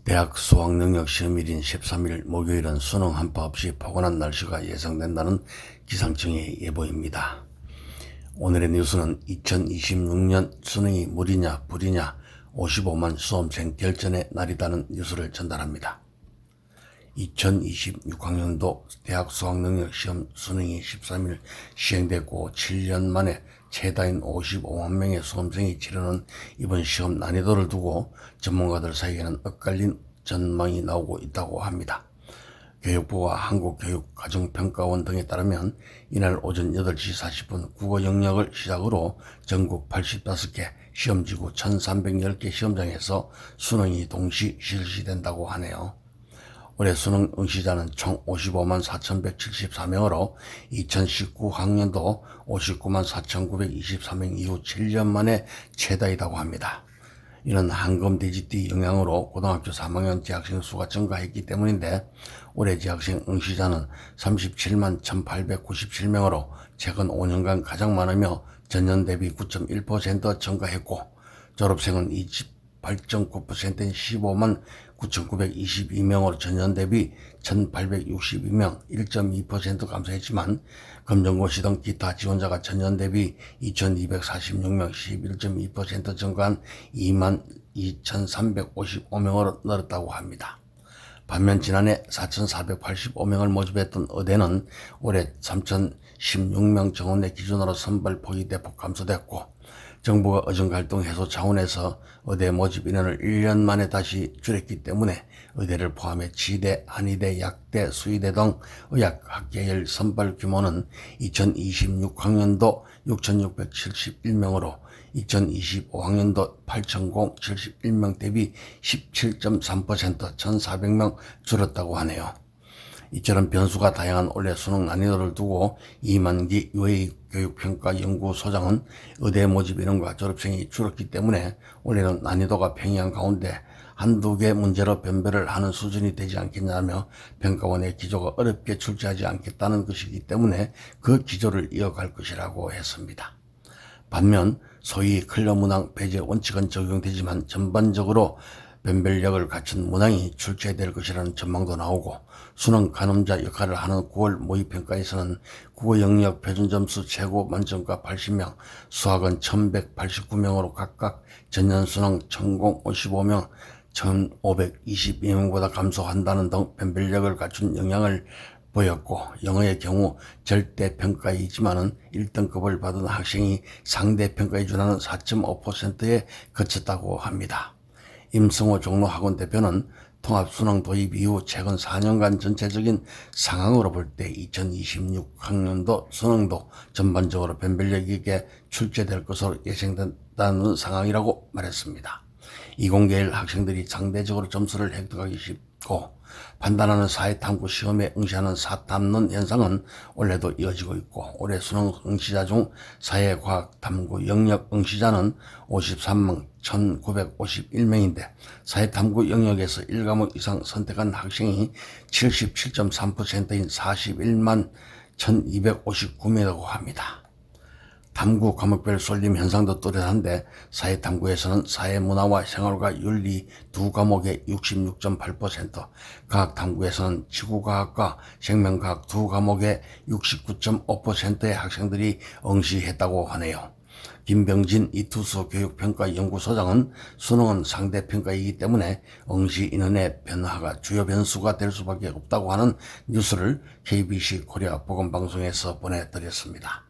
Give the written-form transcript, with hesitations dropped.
대학 수학능력 시험일인 13일 목요일은 수능 한파 없이 포근한 날씨가 예상된다는 기상청의 예보입니다. 오늘의 뉴스는 2026년 수능이 물이냐 불이냐 55만 수험생 결전의 날이라는 뉴스를 전달합니다. 2026학년도 대학 수학능력 시험 수능이 13일 시행됐고 7년 만에 최다인 55만 명의 수험생이 치르는 이번 시험 난이도를 두고 전문가들 사이에는 엇갈린 전망이 나오고 있다고 합니다. 교육부와 한국교육가정평가원 등에 따르면 이날 오전 8시 40분 국어 영역을 시작으로 전국 85개 시험지구 1310개 시험장에서 수능이 동시 실시된다고 하네요. 올해 수능 응시자는 총 55만 4,174명으로 2019학년도 59만 4,924명 이후 7년 만에 최다이라고 합니다. 이는 한금 돼지띠 영향으로 고등학교 3학년 재학생 수가 증가했기 때문인데 올해 재학생 응시자는 37만 1,897명으로 최근 5년간 가장 많으며 전년 대비 9.1% 증가했고 졸업생은 28.9%인 15만 9,922명으로 전년 대비 1,862명 1.2% 감소했지만 검정고시 등 기타 지원자가 전년 대비 2,246명 11.2% 증가한 2만 2,355명으로 늘었다고 합니다. 반면 지난해 4,485명을 모집했던 의대는 올해 3,016명 정원내 기준으로 선발폭이 대폭 감소됐고 정부가 의정갈등 해소 차원에서 의대 모집 인원을 1년 만에 다시 줄였기 때문에 의대를 포함해 지대, 한의대, 약대, 수의대 등 의학학계열 선발 규모는 2026학년도 6,671명으로 2025학년도 8,071명 대비 17.3% 1,400명 줄었다고 하네요. 이처럼 변수가 다양한 올해 수능 난이도를 두고 이만기 UA 교육평가연구소장은 의대 모집 인원과 졸업생이 줄었기 때문에 올해는 난이도가 평이한 가운데 한두 개 문제로 변별을 하는 수준이 되지 않겠냐며 평가원의 기조가 어렵게 출제하지 않겠다는 것이기 때문에 그 기조를 이어갈 것이라고 했습니다. 반면 소위 클러 문항 배제 원칙은 적용되지만 전반적으로 변별력을 갖춘 문항이 출제될 것이라는 전망도 나오고 수능 가늠자 역할을 하는 9월 모의평가에서는 국어 영역 표준점수 최고 만점가 80명, 수학은 1,189명으로 각각 전년 수능 전공 55명, 1,522명보다 감소한다는 등 변별력을 갖춘 영향을 보였고 영어의 경우 절대평가이지만은 1등급을 받은 학생이 상대평가에 준하는 4.5%에 그쳤다고 합니다. 임성호 종로학원 대표는 통합수능 도입 이후 최근 4년간 전체적인 상황으로 볼 때 2026학년도 수능도 전반적으로 변별력 있게 출제될 것으로 예상된다는 상황이라고 말했습니다. 이공계열 학생들이 상대적으로 점수를 획득하기 쉽고 판단하는 사회탐구 시험에 응시하는 사탐론 현상은 올해도 이어지고 있고 올해 수능 응시자 중 사회과학탐구 영역 응시자는 53만 1,951명인데 사회탐구 영역에서 1과목 이상 선택한 학생이 77.3%인 41만 1,259명이라고 합니다. 탐구 과목별 쏠림 현상도 뚜렷한데 사회탐구에서는 사회문화와 생활과 윤리 두 과목에 66.8%, 과학탐구에서는 지구과학과 생명과학 두 과목에 69.5%의 학생들이 응시했다고 하네요. 김병진 이투수 교육평가연구소장은 수능은 상대평가이기 때문에 응시 인원의 변화가 주요 변수가 될 수밖에 없다고 하는 뉴스를 KBC 코리아 보건방송에서 보내드렸습니다.